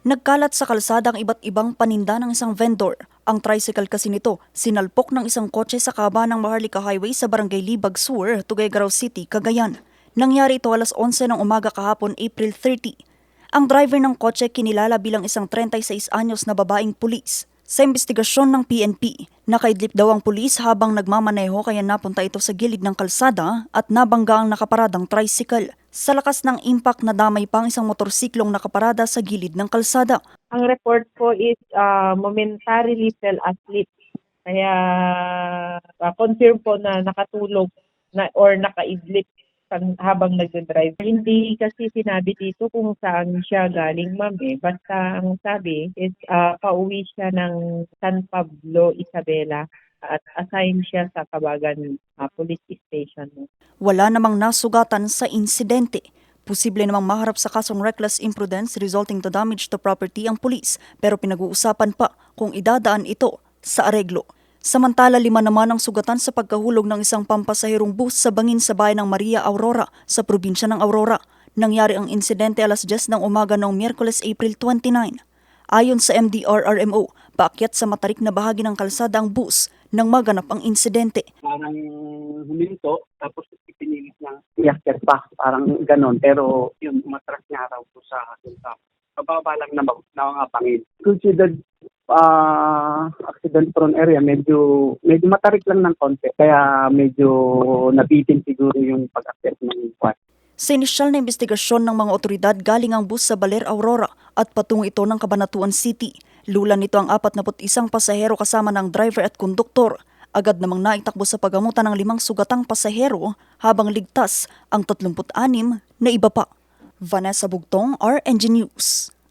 Nagkalat sa kalsada ang iba't ibang paninda ng isang vendor. Ang tricycle kasi nito, sinalpok ng isang kotse sa kaba ng Maharlika Highway sa Barangay Libag Sur, Tuguegarao City, Cagayan. Nangyari ito alas 11 ng umaga kahapon, April 30. Ang driver ng kotse kinilala bilang isang 36 anyos na babaeng pulis. Sa investigasyon ng PNP, nakaidlip daw ang pulis habang nagmamaneho kaya napunta ito sa gilid ng kalsada at nabangga ang nakaparadang tricycle. Sa lakas ng impact, nadamay pa ang isang motorsiklong nakaparada sa gilid ng kalsada. Ang report po is momentarily fell asleep. Kaya confirm po na nakatulog na or nakaidlip habang nagdadrive. Hindi kasi sinabi dito kung saan siya galing, ma'am. Basta ang sabi is pauwi siya ng San Pablo, Isabela at assign siya sa Kabagan Police Station. Wala namang nasugatan sa insidente. Posible namang maharap sa kasong reckless imprudence resulting to damage to property ang pulis, pero pinag-uusapan pa kung idadaan ito sa areglo. Samantala, 5 naman ang sugatan sa pagkahulog ng isang pampasaherong bus sa bangin sa bayan ng Maria Aurora sa probinsya ng Aurora. Nangyari ang insidente alas 10 ng umaga noong Miyerkules, April 29. Ayon sa MDRRMO, paakyat sa matarik na bahagi ng kalsada ang bus nang maganap ang insidente. Parang huminto, tapos ipinilit niya iakyat pa, parang ganon. Pero yun, umatras niya raw po sa sulta. Kababa lang na pangil. Considered accident prone area, medyo matarik lang ng konti. Kaya medyo nabitin siguro yung pag-akyat ng kwan. Sa inisyal na investigasyon ng mga otoridad, galing ang bus sa Baler, Aurora at patungo ito ng Cabanatuan City. Lulan nito ang 41 pasahero kasama ng driver at konduktor. Agad namang naitakbo sa pagamutan ng 5 sugatang pasahero habang ligtas ang 36 na iba pa. Vanessa Bugtong, RNG News.